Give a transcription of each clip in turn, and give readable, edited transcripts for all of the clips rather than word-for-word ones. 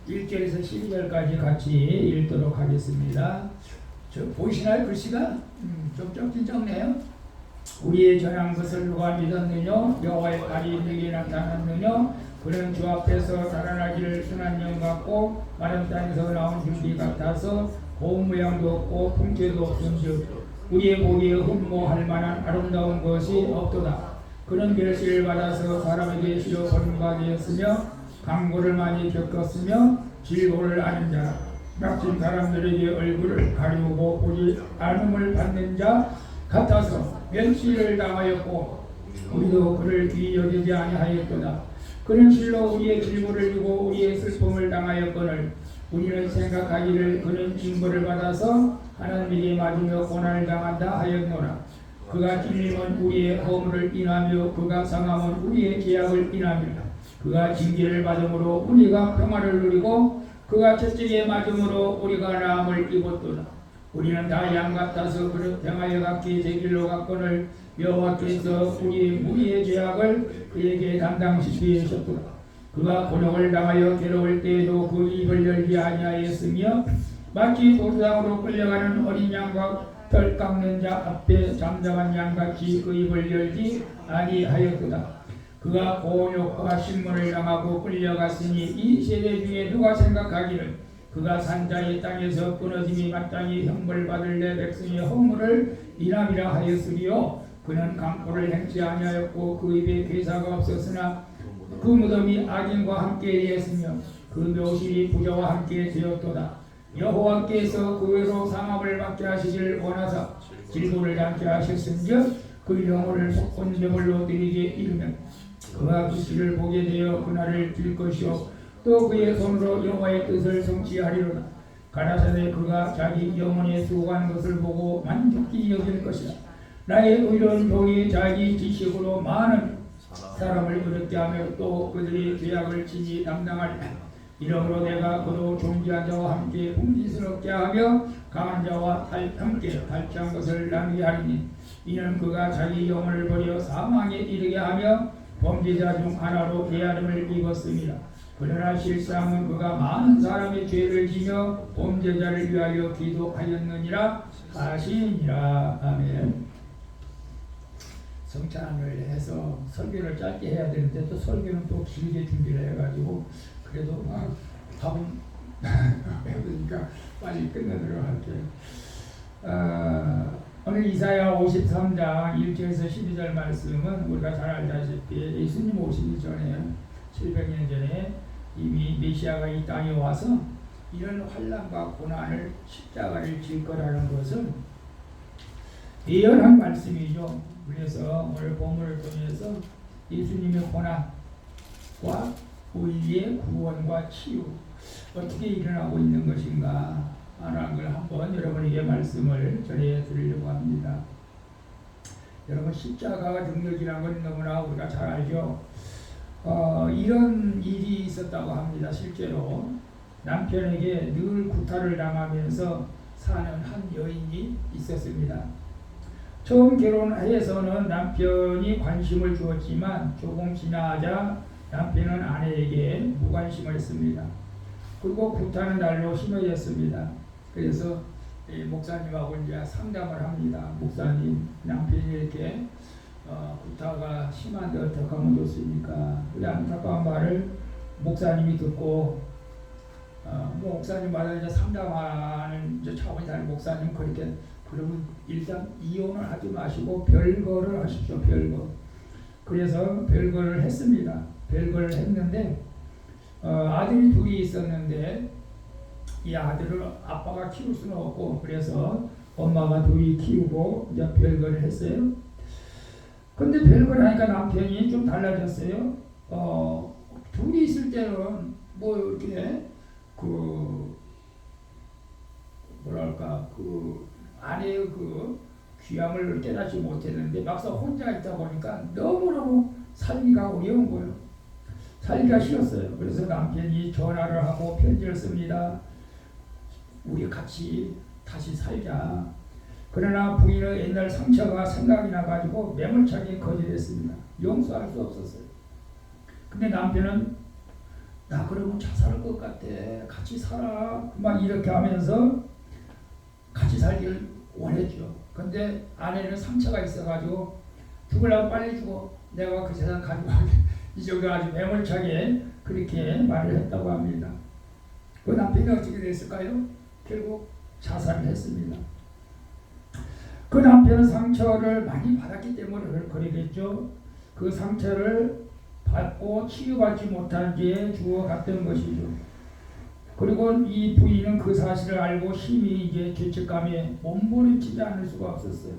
1절에서 12절까지 같이 읽도록 하겠습니다. 저 보이시나요? 글씨가? 좀 적긴 적네요. 우리의 전한 것을 누가 믿었느냐? 여호와의 발이 내게 나타났느냐? 그는 주 앞에서 달아나기를 순한 영 같고 마른 땅에서 나온 줄기 같아서 고운 모양도 없고 풍채도 없은즉 우리의 보기에 흠모할 만한 아름다운 것이 없도다. 그는 멸시를 받아서 사람에게 시려 버림받아 되었으며 강고를 많이 겪었으며 질고를 아는 자라. 낙진 사람들에게 얼굴을 가리우고 보지 않음을 받는 자 같아서 멸시를 당하였고 우리도 그를 귀히 여기지 아니하였도다. 그는 실로 우리의 질고를 이고 우리의 슬픔을 당하였거늘 우리는 생각하기를 그는 징벌을 받아서 하나님에게 맞으며 고난을 당한다 하였노라. 그가 찔림은 우리의 허물을 인하며 그가 상함은 우리의 죄악을 인함이라. 그가 징계를 받음으로 우리가 평화를 누리고 그가 채찍에 맞음으로 우리가 나음을 입었도다. 우리는 다 양 같아서 그를 평하여 갖기 제 길로 갔거늘 여호와께서 우리의 죄악을 그에게 담당시키게 하셨도다. 그가 곤욕을 당하여 괴로울 때에도 그 입을 열지 아니하였으며 마치 도루상으로 끌려가는 어린 양과 털 깎는 자 앞에 잠잠한 양같이 그 입을 열지 아니하였도다. 그가 곤욕과 신문을 당하고 끌려갔으니 이 세대 중에 누가 생각하기를 그가 산자의 땅에서 끊어짐이 마땅히 형벌받을 내 백성의 허물을 인함이라 하였으리요. 그는 강포를 행치 아니하였고 그 입에 괴사가 없었으나 그 무덤이 악인과 함께 했으며 그 묘실이 부자와 함께 되었도다. 여호와께서 그 외로 상함을 받게 하시기를 원하사 질고를 당케 하셨은즉 그 영혼을 속건제물로 드리게 이르면 그가 그 씨를 보게 되어 그날을 들 것이요 또 그의 손으로 여호와의 뜻을 성취하리로다. 가라사대 그가 자기 영혼에 수고하는 것을 보고 만족히 여길 것이다. 나의 의로운 종이 자기 지식으로 많은 사람을 어렵게 하며 또 그들이 죄악을 친히 담당하리라. 이러므로 내가 그도 존귀한 자와 함께 풍지스럽게 하며 강한 자와 함께 탈취한 것을 나누게 하리니 이는 그가 자기 영혼을 버려 사망에 이르게 하며 범죄자 중 하나로 계하름을 입었습니다. 그러나 실상은 그가 많은 사람의 죄를 지며 범죄자를 위하여 기도하였느니라 하시니라. 아멘. 성찬을 해서 설교를 짧게 해야 되는데 또 설교는 또 길게 준비를 해가지고 그래도 답은 배우니까 빨리 끝내도록 할게요. 오늘 이사야 53장 1절에서 12절 말씀은 우리가 잘 알다시피 예수님 오시기 전에 700년 전에 이미 메시아가 이 땅에 와서 이런 환난과 고난을 십자가를 질 거라는 것은 예언한 말씀이죠. 그래서 오늘 본문을 통해서 예수님의 고난과 우리의 구원과 치유 어떻게 일어나고 있는 것인가 하는 걸 한번 여러분에게 말씀을 전해 드리려고 합니다. 여러분 십자가가 능력이라는 건 너무나 우리가 잘 알죠. 이런 일이 있었다고 합니다. 실제로 남편에게 늘 구타를 당하면서 사는 한 여인이 있었습니다. 처음 결혼해서는 남편이 관심을 주었지만 조금 지나자 남편은 아내에게 무관심을 했습니다. 그리고 구타는 날로 심해졌습니다. 그래서 목사님하고 이제 상담을 합니다. 목사님, 남편이 이렇게 구타가 심한데 어떻게 하면 좋습니까? 그 안타까운 말을 목사님이 듣고 목사님마다 이제 상담하는 이제 차원이 다른 목사님 그렇게 그러면 일단 이혼을 하지 마시고 별거를 하십시오. 별거. 그래서 별거를 했습니다. 별거를 했는데 아들이 둘이 있었는데 이 아들을 아빠가 키울 수는 없고 그래서 엄마가 둘이 키우고 이제 별거를 했어요. 근데 별거를 하니까 남편이 좀 달라졌어요. 둘이 있을 때는 뭐 이렇게 뭐랄까 아내의 귀함을 깨닫지 못했는데 막상 혼자 있다 보니까 너무너무 살기가 어려운 거예요. 살기가 싫었어요. 그래서 남편이 전화를 하고 편지를 씁니다. 우리 같이 다시 살자. 그러나 부인은 옛날 상처가 생각이 나가지고 매몰차게 거절했습니다. 용서할 수 없었어요. 근데 남편은 나 그러면 자살할 것 같아. 같이 살아. 막 이렇게 하면서 같이 살기를 원했죠. 근데 아내는 상처가 있어가지고 죽으려면 빨리 죽어. 내가 그 세상 가지고 이 정도 아주 매몰차게 그렇게 말을 했다고 합니다. 그 남편이 어떻게 됐을까요? 결국 자살을 했습니다. 그 남편은 상처를 많이 받았기 때문에 그러겠죠. 그 상처를 받고 치유받지 못한 뒤에 죽어갔던 것이죠. 그리고 이 부인은 그 사실을 알고 심히 이제 죄책감에 몸부림치지 않을 수가 없었어요.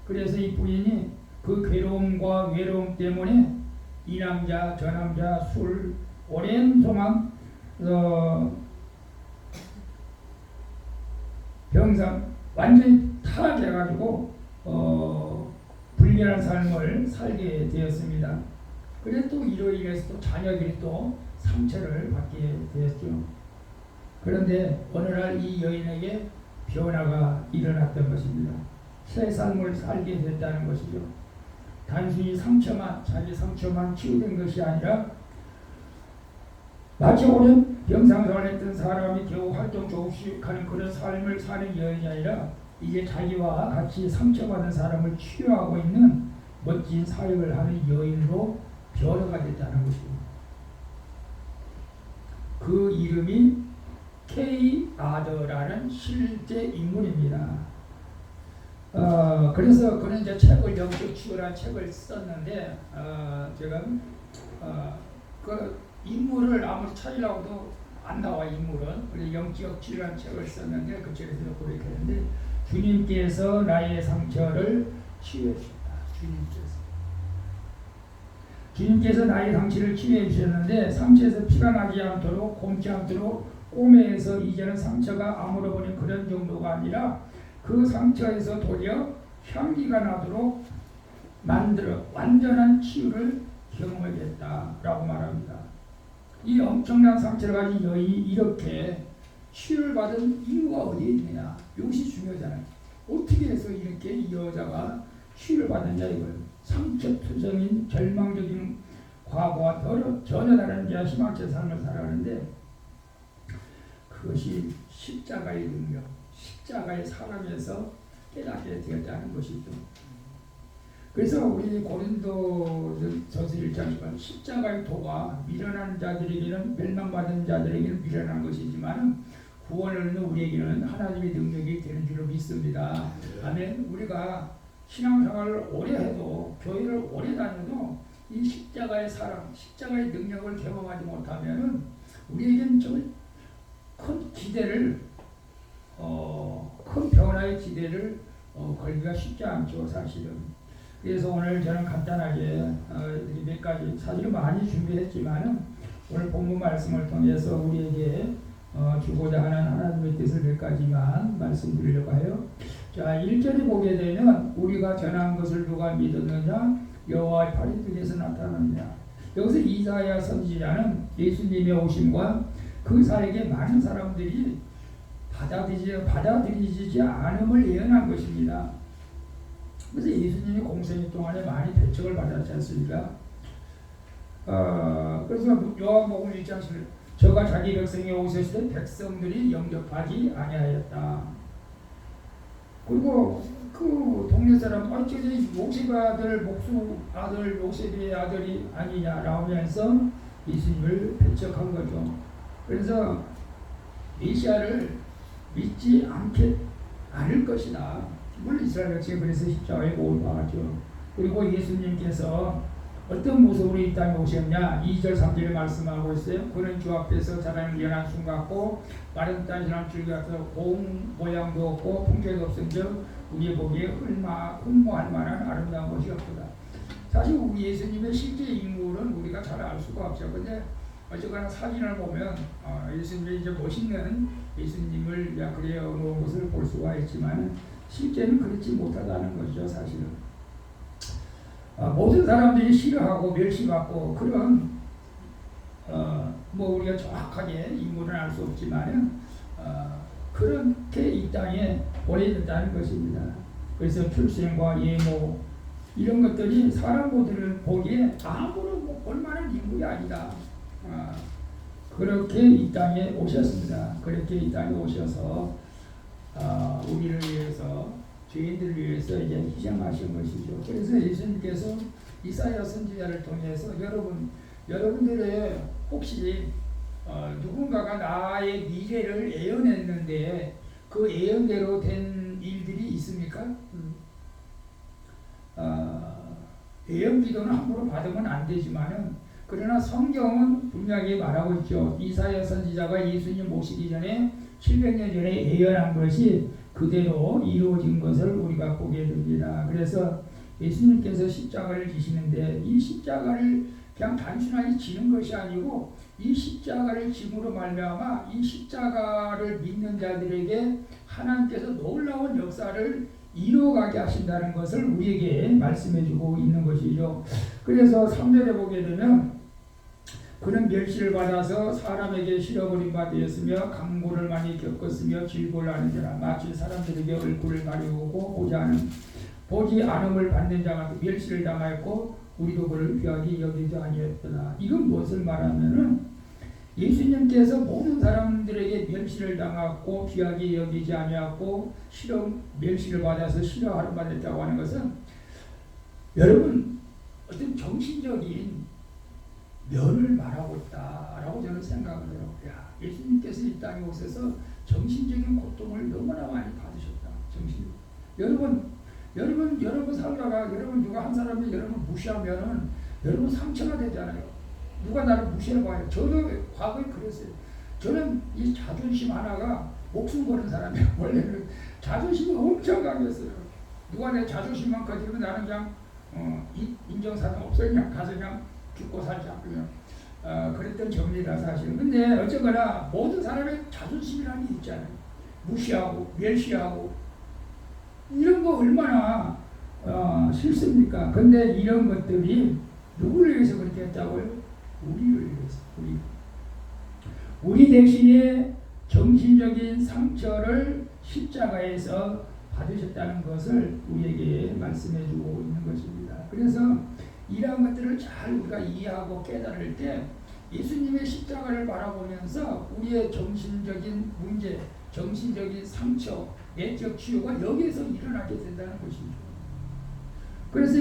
그래서 이 부인이 그 괴로움과 외로움 때문에 이 남자 저 남자 술 오랜 동안 병상 완전히 타락해가지고 불변한 삶을 살게 되었습니다. 그래서 또 이로 인해서 또 자녀들이 또 상처를 받게 되었죠. 그런데 어느 날 이 여인에게 변화가 일어났던 것입니다. 새 삶을 살게 됐다는 것이죠. 단순히 자기 상처만 치유된 것이 아니라 마치 오랜 병상생활을 했던 사람이 겨우 활동 조금씩 하는 그런 삶을 사는 여인이 아니라 이제 자기와 같이 상처받은 사람을 치유하고 있는 멋진 사역을 하는 여인으로 변화가 됐다는 것입니다. 그 이름이 K 아더라는 실제 인물입니다. 그래서 그는 이제 책을 영적 치유라는 책을 썼는데 제가 그 인물을 아무리 찾으려고도 안 나와. 인물은 그래서 영적 치유라는 책을 썼는데 그 책에서 그렇게 했는데 주님께서 나의 상처를 치유해 주셨다. 주님께서 나의 상처를 치유해 주셨는데 상처에서 피가 나지 않도록 곰지 않도록 꼬매에서 이제는 상처가 아물어버린 그런 정도가 아니라 그 상처에서 도리어 향기가 나도록 만들어 완전한 치유를 경험하겠다라고 말합니다. 이 엄청난 상처를 가진 여인이 이렇게 치유를 받은 이유가 어디에 있느냐. 이것이 중요하잖아요. 어떻게 해서 이렇게 이 여자가 치유를 받았냐 이걸. 상처투성인 절망적인 과거와 전혀 다른 자와 희망찬 삶을 살아가는데 그것이 십자가의 능력, 십자가의 사랑에서 깨닫게 되었다는 것이죠. 그래서 우리 고린도전서 1장에 십자가의 도가 미련한 자들에게는 멸망받은 자들에게는 미련한 것이지만 구원을 얻는 우리에게는 하나님의 능력이 되는 줄로 믿습니다. 아멘. 우리가 신앙생활을 오래 해도 교회를 오래 다녀도 이 십자가의 사랑, 십자가의 능력을 경험하지 못하면 우리에게는 큰 기대를 큰 변화의 기대를 걸기가 쉽지 않죠. 사실은. 그래서 오늘 저는 간단하게 몇 가지 사실은 많이 준비했지만은 오늘 본문 말씀을 통해서 우리에게 주고자 하는 하나님의 뜻을 몇 가지만 말씀드리려고 해요. 자, 1절에 보게 되면 우리가 전한 것을 누가 믿었느냐 여호와의 팔이 등에서 나타났느냐. 여기서 이사야 선지자는 예수님의 오심과 그 사이에 많은 사람들이 받아들이지 않음을 예언한 것입니다. 그래서 예수님이 공생애 동안에 많이 배척을 받았지 않습니까? 그래서 요한복음 1장 11절 저가 자기 백성에 오셨을 때 백성들이 영접하지 아니하였다. 그리고 그 동네 사람 저기 요셉의 아들 목수 아들 요셉의 아들이 아니냐라고 하면서 예수님을 배척한 거죠. 그래서 메시아를 믿지 않을 것이다. 물론 이스라엘 백성이 그래서 십자가에 못 박았죠. 그리고 예수님께서 어떤 모습으로 이 땅에 오셨냐 2절 3절에 말씀하고 있어요. 그는 주 앞에서 자라는 연한 순 같고 마른 단순한 줄 같아서 공 모양도 없고 풍채도 없은즉 우리 보기에 흠모할 만한 아름다운 것이 없도다. 사실 우리 예수님의 실제 인물은 우리가 잘 알 수가 없죠. 근데 어쨌거나 사진을 보면 예수님의 이제 멋있는 예수님을 그려 놓은 것을 볼 수가 있지만 실제는 그렇지 못하다는 것이죠. 사실은 모든 사람들이 싫어하고 멸시받고 그런 뭐 우리가 정확하게 인물은 알 수 없지만 그렇게 이 땅에 오래 있다는 것입니다. 그래서 출생과 예모 이런 것들이 사람 보기에 아무런 볼만한 인물이 아니다. 그렇게 이 땅에 오셨습니다. 그렇게 이 땅에 오셔서 우리를 위해서, 죄인들을 위해서 이제 희생하신 것이죠. 그래서 예수님께서 이사야 선지자를 통해서 여러분들의 혹시 누군가가 나의 미래를 예언했는데 그 예언대로 된 일들이 있습니까? 예언 기도는 함부로 받으면 안 되지만은, 그러나 성경은 분명히 말하고 있죠. 이사야 선지자가 예수님 모시기 전에 700년 전에 예언한 것이 그대로 이루어진 것을 우리가 보게 됩니다. 그래서 예수님께서 십자가를 지시는데 이 십자가를 그냥 단순하게 지는 것이 아니고 이 십자가를 짐으로 말미암아 이 십자가를 믿는 자들에게 하나님께서 놀라운 역사를 이루어가게 하신다는 것을 우리에게 말씀해주고 있는 것이죠. 그래서 3절에 보게 되면 그는 멸시를 받아서 사람에게 실어버린 바 되었으며 강고를 많이 겪었으며 질고를 하는 자라 마치 사람들에게 얼굴을 가리우고 보지 않음을 받는 자가 멸시를 당하였고 우리도 그를 귀하게 여기지 아니었더라. 이건 무엇을 말하면은 예수님께서 모든 사람들에게 멸시를 당하고 귀하게 여기지 아니하고 멸시를 받아서 싫어하는 받았다고 하는 것은 여러분 어떤 정신적인 면을 말하고 있다라고 저는 생각을 해요. 야, 예수님께서 이 땅에 오셔서 정신적인 고통을 너무나 많이 받으셨다. 여러분 살다가 여러분 누가 한 사람이 여러분 무시하면은 여러분 상처가 되잖아요. 누가 나를 무시해봐요. 저도 과거에 그랬어요. 저는 이 자존심 하나가 목숨 거는 사람이에요. 원래는 자존심이 엄청 강했어요. 누가 내 자존심만 가지면 나는 그냥 인정사정 없어요. 그냥 가서 그냥 죽고 살자. 그냥 그랬던 접니다 사실. 근데 어쨌거나 모든 사람의 자존심이라는 게 있잖아요. 무시하고 멸시하고 이런 거 얼마나 싫습니까? 근데 이런 것들이 누구를 위해서 그렇게 했다고요? 우리를 위해서. 우리 대신에 정신적인 상처를 십자가에서 받으셨다는 것을 우리에게 말씀해주고 있는 것입니다. 그래서 이러한 것들을 잘 우리가 이해하고 깨달을 때 예수님의 십자가를 바라보면서 우리의 정신적인 문제, 정신적인 상처, 내적 치유가 여기에서 일어나게 된다는 것이죠. 그래서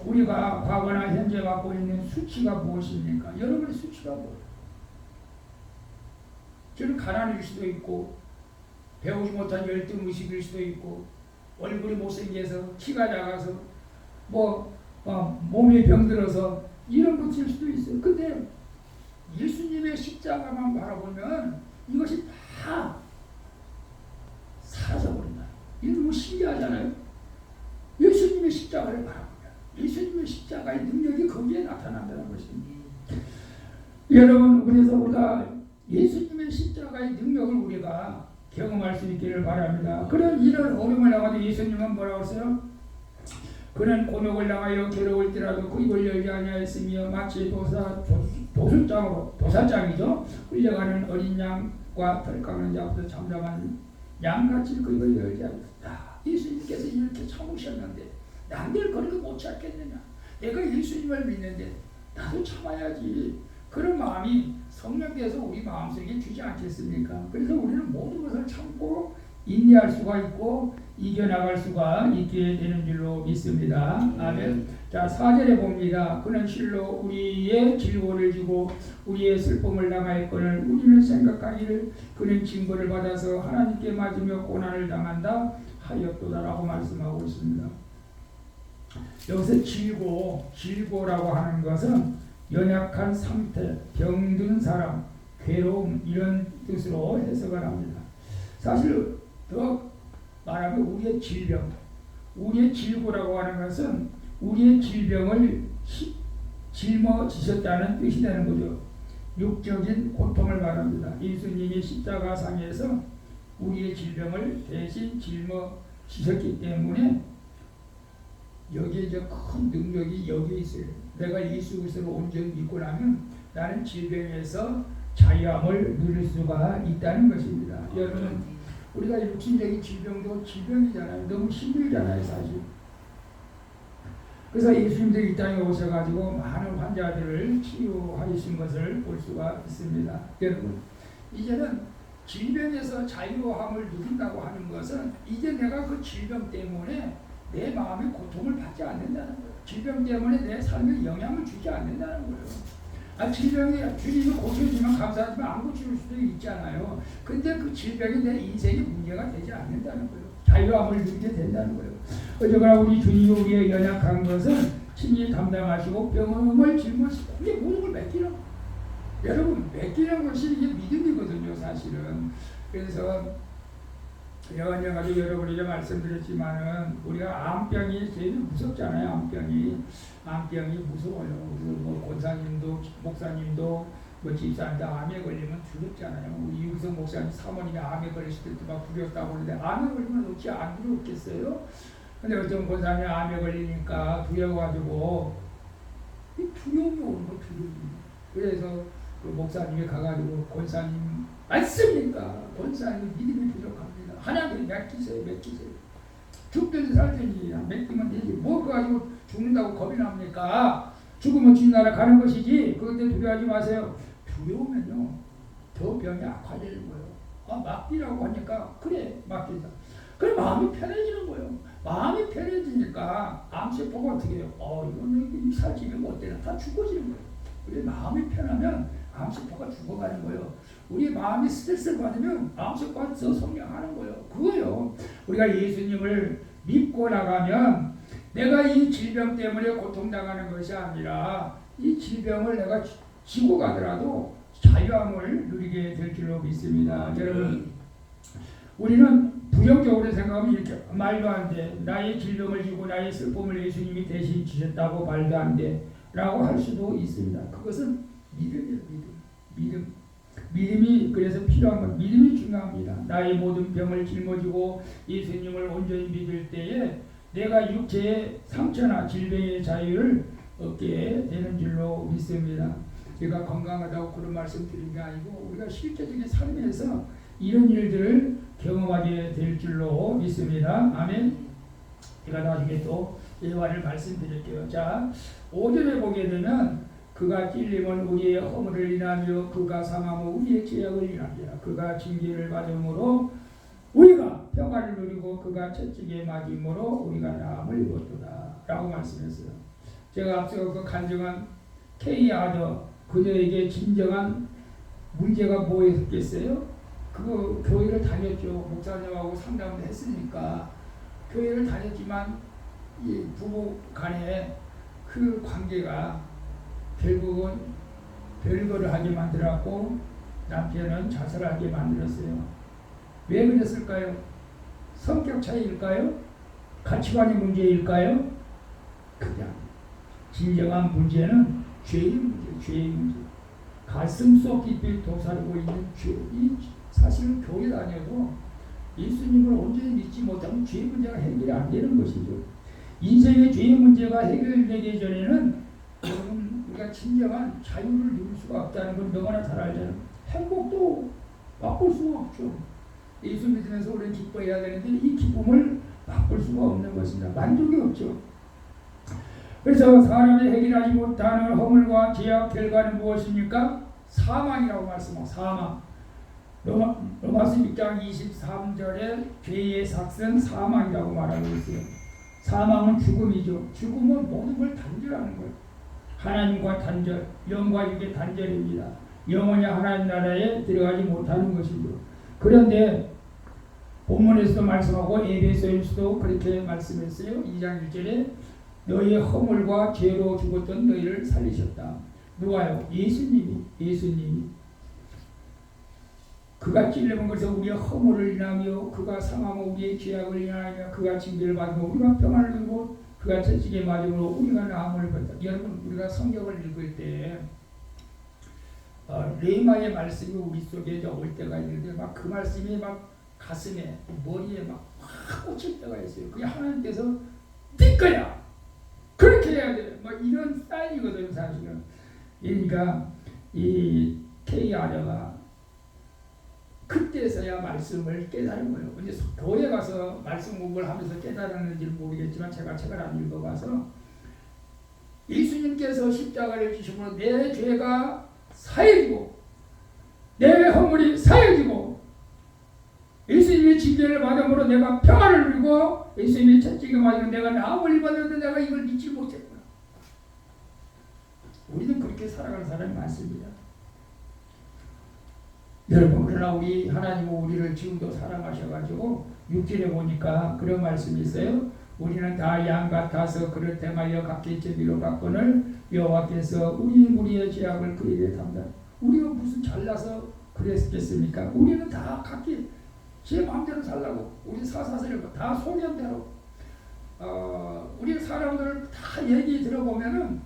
우리가 과거나 현재 갖고 있는 수치가 무엇입니까? 여러분의 수치가 뭐예요? 저는 가난일 수도 있고 배우지 못한 열등의식일 수도 있고 얼굴이 못생겨서 키가 작아서 몸이 병들어서 이런 것일 수도 있어요. 근데 예수님의 십자가만 바라보면 이것이 다 사라져버린다. 이거 너무 신기하잖아요. 예수님의 십자가를 바라보면 예수님의 십자가의 능력이 거기에 나타난다는 것입니다. 여러분, 그래서 우리가 예수님의 십자가의 능력을 우리가 경험할 수 있기를 바랍니다. 그런 이런 어려움을 나가도 예수님은 뭐라고 했어요? 그는 곤욕을 당하여 괴로울 때라도 그 입을 열지 아니하였으며 마치 도살장이죠. 끌려가는 어린 양과 털 깎는 자보다 잠잠한 양같이 그 입을 열지 않았다. 예수님께서 이렇게 참으셨는데 남들 그렇게 못 참겠느냐? 내가 예수님을 믿는데 나도 참아야지. 그런 마음이 성령께서 우리 마음속에 주지 않겠습니까? 그래서 우리는 모든 것을 참고 인내할 수가 있고 이겨나갈 수가 있게 되는 줄로 믿습니다. 아멘. 자, 4절에 봅니다. 그는 실로 우리의 질고를 지고 우리의 슬픔을 당하였거늘 우리는 생각하기를 그는 징벌을 받아서 하나님께 맞으며 고난을 당한다 하였도다라고 말씀하고 있습니다. 여기서 질고라고 하는 것은 연약한 상태, 병든 사람, 괴로움 이런 뜻으로 해석을 합니다. 사실 더 말하면 우리의 질병, 우리의 질고라고 하는 것은 우리의 질병을 짊어지셨다는 뜻이 되는 거죠. 육적인 고통을 말합니다. 예수님이 십자가상에서 우리의 질병을 대신 짊어지셨기 때문에 여기에 이제 큰 능력이 여기에 있어요. 내가 예수 그리스도를 온전히 믿고 나면 나는 질병에서 자유함을 누릴 수가 있다는 것입니다. 여러분, 우리가 육신적인 질병도 질병이잖아요. 너무 힘들잖아요, 사실. 그래서 예수님도 이 땅에 오셔가지고 많은 환자들을 치유하신 것을 볼 수가 있습니다. 여러분, 이제는 질병에서 자유함을 누린다고 하는 것은 이제 내가 그 질병 때문에 내 마음의 고통을 받지 않는다는 거예요. 질병 때문에 내 삶에 영향을 주지 않는다는 거예요. 질병이 주님이 고쳐주면 감사하지만 안 고칠 수도 있잖아요. 근데 그 질병이 내 인생의 문제가 되지 않는다는 거예요. 자유함을 누리게 된다는 거예요. 어쩌거나 우리 주님이 우리의 연약한 것은 친히 담당하시고 병을 짊어지고 이게 모든 걸 맡기는 거예요. 여러분, 맡기는 것이 이게 믿음이거든요, 사실은. 그래서 여러분이 여러분에게 말씀드렸지만은 우리가 암병이 제일 무섭잖아요. 암병이 무서워요. 그래서 뭐 권사님도 목사님도 뭐 집사님도 암에 걸리면 두렵잖아요. 우리 유기성 목사님 사모님이 암에 걸리실 때도 막 두렵다고 하는데 암에 걸리면 어찌 안 두렵겠어요? 근데 어떤 권사님이 암에 걸리니까 두려워가지고 이 두려움이 오는 거 두려움이. 그래서 그 목사님이 가가지고 권사님 맞습니까? 권사님 믿음이 부족합니다. 하나님 맡기세요. 죽든지 살든지 맡기면 되지. 뭐 그거 가지고 죽는다고 겁이 납니까? 죽으면 주님 나라 가는 것이지. 그런데 두려워하지 마세요. 두려우면요 더 병이 악화되는 거예요. 맡기라고 하니까 그래 맡기자. 그래 마음이 편해지는 거예요. 마음이 편해지니까 암세포가 어떻게 해요? 이거는 살찌면 어때나 다 죽어지는 거예요. 우리 마음이 편하면 암세포가 죽어가는 거예요. 우리 마음이 스트레스를 받으면 암세포가 더 성장하는 거예요. 그거요. 우리가 예수님을 믿고 나가면 내가 이 질병 때문에 고통당하는 것이 아니라 이 질병을 내가 지고 가더라도 자유함을 누리게 될 줄로 믿습니다. 여러분, 우리는 부정적으로 생각하면 이렇게 말도 안 돼. 나의 질병을 지고 나의 슬픔을 예수님이 대신 지셨다고 말도 안 돼. 라고 할 수도 있습니다. 그것은 믿음이에요. 믿음이 그래서 필요한 건 믿음이 중요합니다. 나의 모든 병을 짊어지고 예수님을 온전히 믿을 때에 내가 육체의 상처나 질병의 자유를 얻게 되는 줄로 믿습니다. 제가 건강하다고 그런 말씀 드린 게 아니고 우리가 실제적인 삶에서 이런 일들을 경험하게 될 줄로 믿습니다. 아멘. 제가 나중에 또 예화를 말씀드릴게요. 자, 5절에 보게 되면 그가 찔림은 우리의 허물을 인하며 그가 상함은 우리의 죄악을 인하며 그가 징계를 받음으로 우리가 평화를 누리고 그가 채찍에 맞음으로 우리가 나음을 입었도다 라고 말씀했어요. 제가 앞서 그 간증한 K 아더 그녀에게 진정한 문제가 뭐였겠어요? 그 교회를 다녔죠. 목사님하고 상담을 했으니까 교회를 다녔지만 이 부부 간에 그 관계가 결국은 별거를 하게 만들었고 남편은 자살하게 만들었어요. 왜 그랬을까요? 성격 차이일까요? 가치관의 문제일까요? 그냥 진정한 문제는 죄의 문제. 가슴 속 깊이 도사리고 있는 죄. 이 사실은 교회 다녀도 예수님을 온전히 믿지 못하면 죄의 문제가 해결이 안 되는 것이죠. 인생의 죄의 문제가 해결되기 전에는 여러분 우리가 진정한 자유를 누릴 수가 없다는 걸 너무나 잘 알잖아요. 행복도 맛볼 수가 없죠. 예수 믿으면서 우리는 기뻐해야 되는데 이 기쁨을 맛볼 수가 없는 것입니다. 만족이 없죠. 그래서 사람이 해결하지 못하는 허물과 죄악 결과는 무엇입니까? 사망이라고 말씀하고 사망. 로마서 6장 23절에 죄의 삭은 사망이라고 말하고 있어요. 사망은 죽음이죠. 죽음은 모든 걸 단절하는 거예요. 하나님과 단절, 영과 육의 단절입니다. 영원히 하나님 나라에 들어가지 못하는 것이죠. 그런데 본문에서도 말씀하고 에베소에서도 그렇게 말씀했어요. 2장 1절에 너희의 허물과 죄로 죽었던 너희를 살리셨다. 누가요? 예수님이 그가 찔림은 그래서 우리의 허물을 인하며 그가 상함은 우리의 죄악을 인하며 그가 징계를 받고 우리가 평안을 누리고 그가 채찍에 맞음으로 우리가 나음을 받다. 여러분 우리가 성경을 읽을 때 레마의 말씀이 우리 속에 올 때가 있는데 막 그 말씀이 막 가슴에 머리에 막 꽂힐 때가 있어요. 그게 하나님께서 네 거야 그렇게 해야 돼. 막 이런 사인이거든요 사실은. 그러니까 이 K아저가 그때서야 말씀을 깨달은 거예요. 근데 교회 가서 말씀 공부를 하면서 깨달았는지 모르겠지만 제가 책을 안 읽어봐서 예수님께서 십자가를 지심으로 내 죄가 사해지고 내 허물이 사해지고 예수님의 징계를 받음으로 내가 평안을 누리고 예수님의 채찍을 맞으면 내가 나음을 입었는데 내가 이걸 믿지 못했구나. 우리는 그렇게 살아가는 사람이 많습니다. 여러분, 그러나 우리 하나님은 우리를 지금도 사랑하셔가지고 6절에 보니까 그런 말씀이 있어요. 우리는 다 양 같아서 그를 행하여 각기 제비로 바꾸늘 여호와께서 우리의 죄악을 그에게 담당. 우리가 무슨 잘나서 그랬겠습니까? 우리는 다 각기 제 마음대로 살라고 우리 사사슬고 다 소견대로 우리 사람들 다 얘기 들어보면은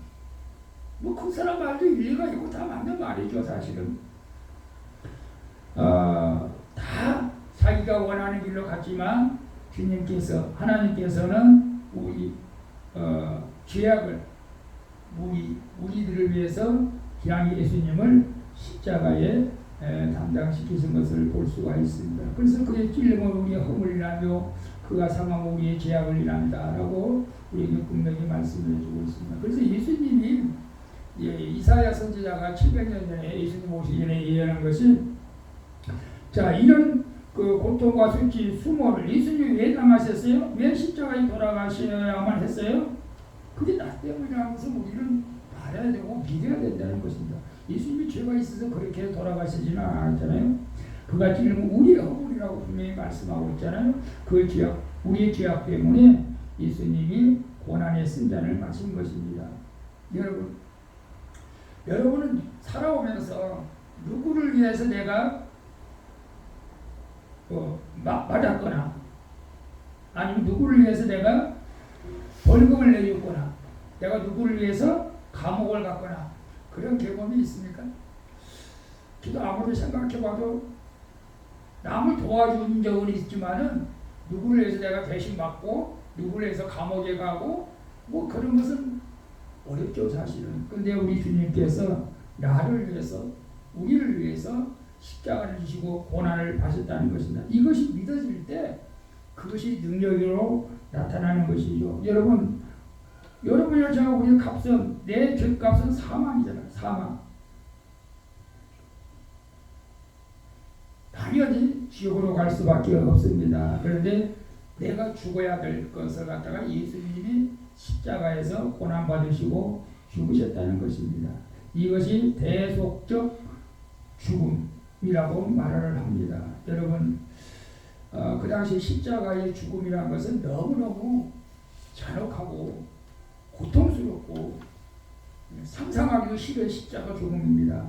뭐 그 사람 말도 일리가 있고 다 맞는 말이죠. 사실은 다 자기가 원하는 길로 갔지만 주님께서 하나님께서는 우리 죄악을 우리들을 위해서 그냥 예수님을 십자가에 담당시키신 것을 볼 수가 있습니다. 그래서 그의 찔림은 우리의 허물이라며 그가 상하면 우리의 죄악을 일한다 라고 우리에게 분명히 말씀을 해주고 있습니다. 그래서 예수님이 이사야 선지자가 700년 전에 예수님 오시기 전에 예언한 것이 자 이런 그 고통과 수치 수모를 예수님이 왜 당하셨어요? 왜 십자가에 돌아가셔야만 했어요? 그게 나 때문이라는 것을 우리는 알아야 되고 믿어야 된다는 것입니다. 예수님이 죄가 있어서 그렇게 돌아가시지는 않았잖아요. 그가 찔리면 우리의 허물이라고 분명히 말씀하고 있잖아요. 그 죄악, 우리의 죄악 때문에 예수님이 고난의 쓴잔을 마신 것입니다. 여러분은 살아오면서 누구를 위해서 내가 맞았거나 아니면 누구를 위해서 내가 벌금을 내렸거나 내가 누구를 위해서 감옥을 갔거나 그런 경험이 있습니까? 저도 아무리 생각해봐도 남을 도와준 적은 있지만은 누구를 위해서 내가 대신 맞고 누구를 위해서 감옥에 가고 뭐 그런 것은 어렵죠 사실은. 근데 우리 주님께서 나를 위해서 우리를 위해서 십자가를 지시고 고난을 받으셨다는 것입니다. 이것이 믿어질 때 그것이 능력으로 나타나는 것이죠. 여러분이랑 제가 우리의 값은 내 죄값은 사망이잖아요. 사망. 당연히 지옥으로 갈 수밖에 없습니다. 그런데 내가 죽어야 될 것을 갖다가 예수님이 십자가에서 고난 받으시고 죽으셨다는 것입니다. 이것이 대속적 죽음이라고 말을 합니다. 여러분, 그 당시 십자가의 죽음이라는 것은 너무너무 잔혹하고 고통스럽고 상상하기도 싫은 십자가 죽음입니다.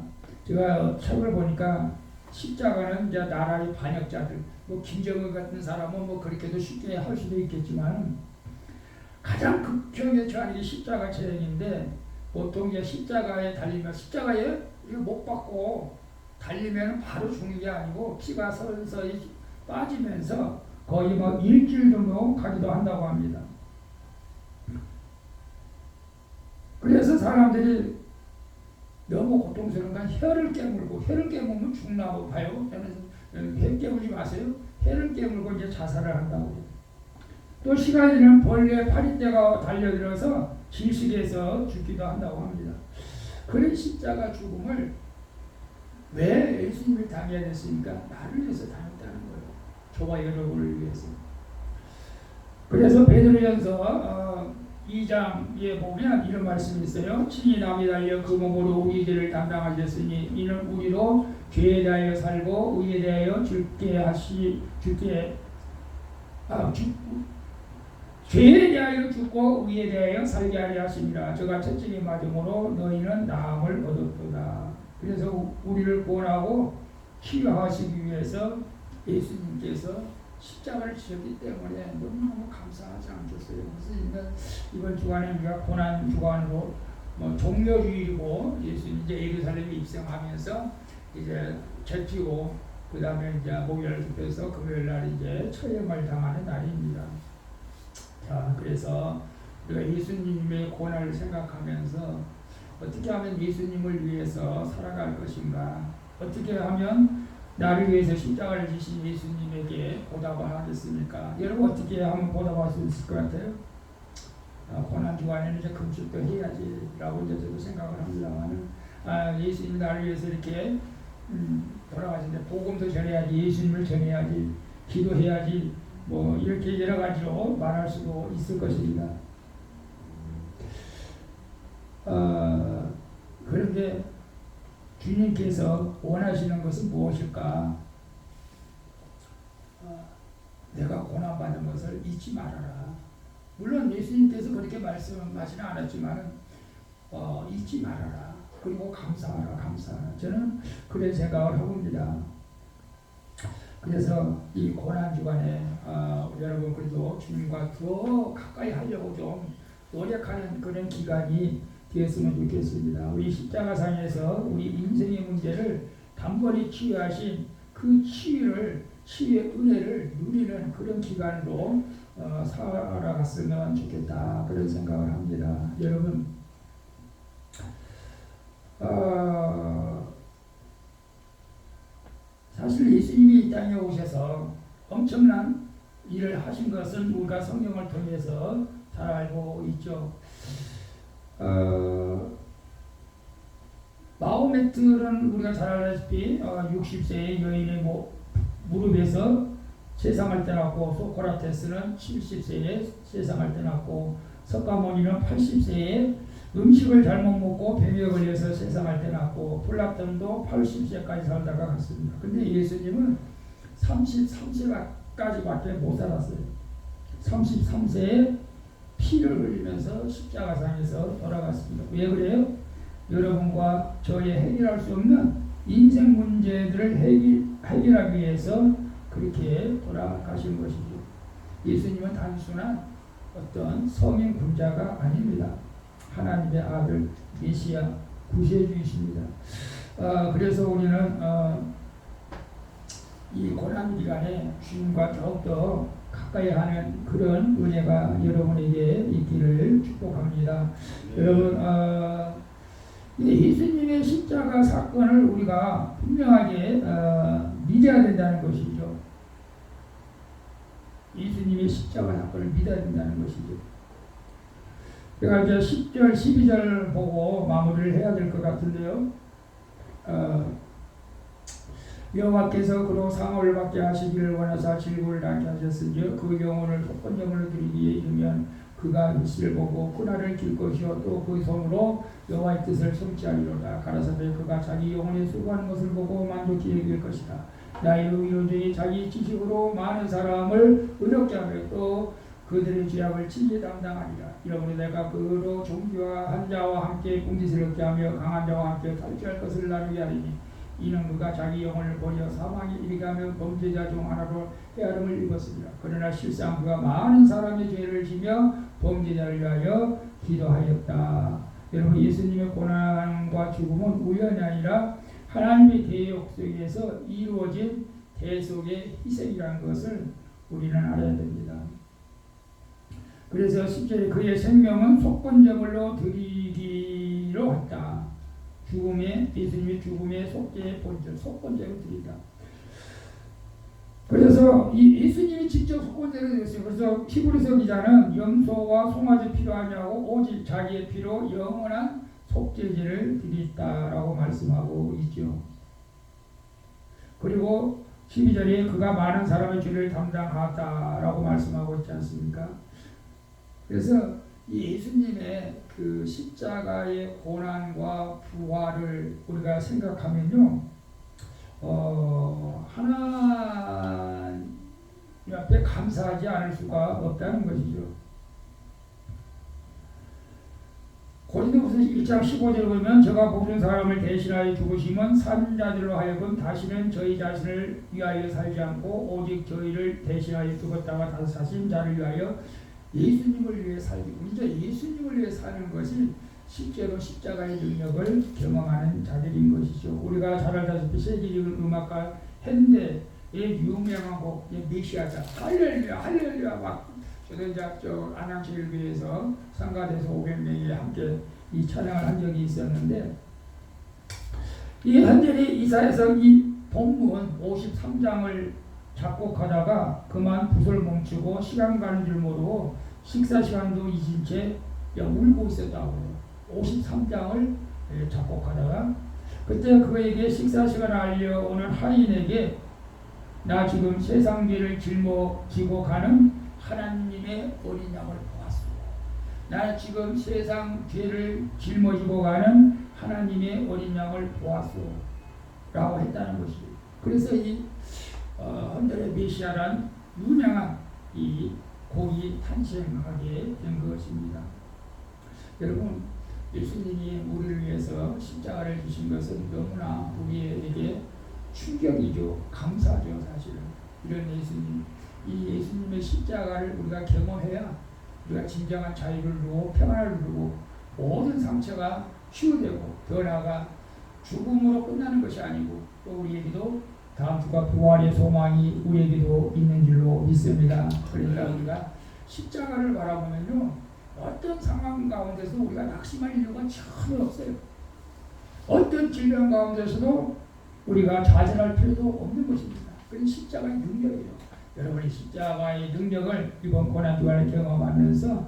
제가 책을 보니까 십자가는 이제 나라의 반역자들, 뭐 김정은 같은 사람은 뭐 그렇게도 쉽게 할 수도 있겠지만 가장 극형에 처한 게 십자가 처형인데 보통 이제 십자가에 달리면 십자가에 못 박고 달리면 바로 죽는 게 아니고 피가 서서히 빠지면서 거의 뭐 일주일 정도 가기도 한다고 합니다. 그래서 사람들이 너무 고통스러운가 혀를 깨물고 혀를 깨물면 죽나 봐요. 혀 깨물지 마세요. 혀를 깨물고 이제 자살을 한다고 해요. 또 시간이 지나면 벌레 파리떼가 달려들어서 질식해서 죽기도 한다고 합니다. 그런 십자가 죽음을 왜 예수님을 당해야 됐습니까? 나를 위해서 당했다는 거예요. 저와 여러분을 위해서. 그래서 베드로전서 2장에 보면 이런 말씀이 있어요. 친히 남이 달려 그 몸으로 우리 죄를 담당하셨으니 이는 우리로 죄에 대하여 살고 의에 대하여 죄에 대하여 죽고 의에 대하여 살게 하려 하심이라. 저가 채찍이 맞음으로 너희는 나음을 얻었도다. 그래서 우리를 구원하고 치유하시기 위해서 예수님께서 십자가를 지셨기 때문에 너무너무 감사하지 않겠어요. 그래서 이번 주간에 우리가 고난 주간으로 뭐 종료주일이고 예수님 이제 예루살렘에 입성하면서 이제 제치고 그 다음에 이제 목요일부터 금요일 날 이제 처형을 당하는 날입니다. 자, 그래서 우리가 예수님의 고난을 생각하면서 어떻게 하면 예수님을 위해서 살아갈 것인가? 어떻게 하면 나를 위해서 십자가를 지신 예수님에게 보답을 하겠습니까? 여러분 어떻게 하면 보답할 수 있을 것 같아요? 고난 주간에는 이제 금식도 해야지라고 이제 저도 생각을 합니다만은 예수님 나를 위해서 이렇게 돌아가신데 복음도 전해야지, 예수님을 전해야지, 기도해야지, 뭐 이렇게 여러 가지로 말할 수도 있을 것입니다. 그런데 주님께서 원하시는 것은 무엇일까? 내가 고난받은 것을 잊지 말아라. 물론 예수님께서 그렇게 말씀하지는 않았지만 잊지 말아라. 그리고 감사하라, 감사하라. 저는 그런 생각을 해봅니다. 그래서 이 고난 주간에 여러분 그래도 주님과 더 가까이 하려고 좀 노력하는 그런 기간이 되었으면 좋겠습니다. 우리 십자가상에서 우리 인생의 문제를 단번에 치유하신 그 치유의 은혜를 누리는 그런 기간으로 살아갔으면 좋겠다, 그런 생각을 합니다. 여러분 사실 예수님이 이 땅에 오셔서 엄청난 일을 하신 것은 우리가 성경을 통해서 잘 알고 있죠. 마호메트는 우리가 잘 알다시피 60세의 여인의 무릎에서 세상을 떠났고, 소크라테스는 70세에 세상을 떠났고, 석가모니는 80세에 음식을 잘못 먹고 뱀에 걸려서 세상을 떠났고, 플라톤도 80세까지 살다가 갔습니다. 근데 예수님은 33세까지밖에 못 살았어요. 33세에 피를 흘리면서 십자가상에서 돌아갔습니다. 왜 그래요? 여러분과 저의 해결할 수 없는 인생 문제들을 해결하기 위해서 그렇게 돌아가신 것이죠. 예수님은 단순한 어떤 성인 군자가 아닙니다. 하나님의 아들 메시아 구세주이십니다. 그래서 우리는 이 고난 기간에 주님과 더욱더 가까이 하는 그런 은혜가 여러분에게 있기를 축복합니다. 여러분 예수님의 십자가 사건을 우리가 분명하게 믿어야 된다는 것이죠. 예수님의 십자가 사건을 믿어야 된다는 것이죠. 제가 이제 10절, 12절 보고 마무리를 해야 될 것 같은데요. 여호와께서 그로 상을 받게 하시기를 원하사 질고를 낳게 하셨으니 그 영혼을 속건정으로 드리기에 이르면 그가 빛을 보고 그날을 길 것이요 또 그 손으로 여호와의 뜻을 성취하리로다. 가라사대 그가 자기 영혼에 수고하는 것을 보고 만족히 여길 것이다. 나의 의로중에 자기 지식으로 많은 사람을 의롭게 하며 또 그들의 죄악을 친히 담당하리라. 이러므로 내가 그로 종교한 자와 함께 궁지스럽게 하며 강한 자와 함께 탈취할 것을 나누게 하리니 이는 그가 자기 영혼을 버려 사망에 이르게 하며 범죄자 중 하나로 헤아림을 입었습니다. 그러나 실상 그가 많은 사람의 죄를 지며 범죄자를 위하여 기도하였다. 여러분 예수님의 고난과 죽음은 우연이 아니라 하나님의 계획 속에서 이루어진 대속의 희생이라는 것을 우리는 알아야 됩니다. 그래서 10절에 그의 생명은 속건제물로 드리기로 했다. 예수님의 죽음의 속죄의 본질, 속건제로 드린다. 그래서 예수님이 직접 속건제로 드렸어요. 그래서 히브리서 기자는 염소와 송아지 필요하냐고 오직 자기의 피로 영원한 속죄제를 드렸다라고 말씀하고 있죠. 그리고 12절에 그가 많은 사람의 죄를 담당하다라고 말씀하고 있지 않습니까? 그래서 예수님의 그 십자가의 고난과 부활을 우리가 생각하면요, 하나님 앞에 감사하지 않을 수가 없다는 것이죠. 고린도후서 1장 15절을 보면 저가 모든 사람을 대신하여 죽으심은 산자들로 하여금 다시는 저희 자신을 위하여 살지 않고 오직 저희를 대신하여 죽었다가 다시 사신 자를 위하여 예수님을 위해 살기, 이제 예수님을 위해 사는 것이 실제로 십자가의 능력을 경험하는 자들인 것이죠. 우리가 잘 알다시피 세계적인 음악가 핸델의 유명한 곡 메시아자 할렐루야 할렐루야 막 저는 저 안양제일교회에서 상가돼서 500명이 함께 이 찬양을 한 적이 있었는데 이 핸델이 이사에서 이 본문 53장을 작곡하다가 그만 붓을 멈추고 시간 가는 줄 모르고 식사 시간도 잊은 채 울고 있었다고. 53장을 작곡하다가 그때 그에게 식사 시간을 알려오는 하인에게 나 지금 세상 죄를 짊어지고 가는 하나님의 어린 양을 보았소. 나 지금 세상 죄를 짊어지고 가는 하나님의 어린 양을 보았소. 라고 했다는 것이. 그래서 이 헌들의 메시아란 유명한 이 곡이 탄생하게 된 것입니다. 여러분, 예수님이 우리를 위해서 십자가를 주신 것은 너무나 우리에게 충격이죠. 감사죠, 사실은. 이런 예수님, 이 예수님의 십자가를 우리가 경험해야 우리가 진정한 자유를 누리고 평안을 누리고 모든 상처가 치유되고 더 나아가 죽음으로 끝나는 것이 아니고 또 우리에게도 다음 주가 부활의 소망이 우리에게도 있는 줄로 믿습니다. 그러니까 우리가 십자가를 바라보면요, 어떤 상황 가운데서 우리가 낙심할 이유가 전혀 없어요. 어떤 질병 가운데서도 우리가 좌절할 필요도 없는 것입니다. 그건 십자가의 능력이에요. 여러분이 십자가의 능력을 이번 고난주간에 경험하면서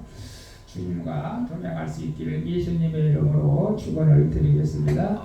주님과 동행할 수 있기를 예수님의 이름으로 축원을 드리겠습니다.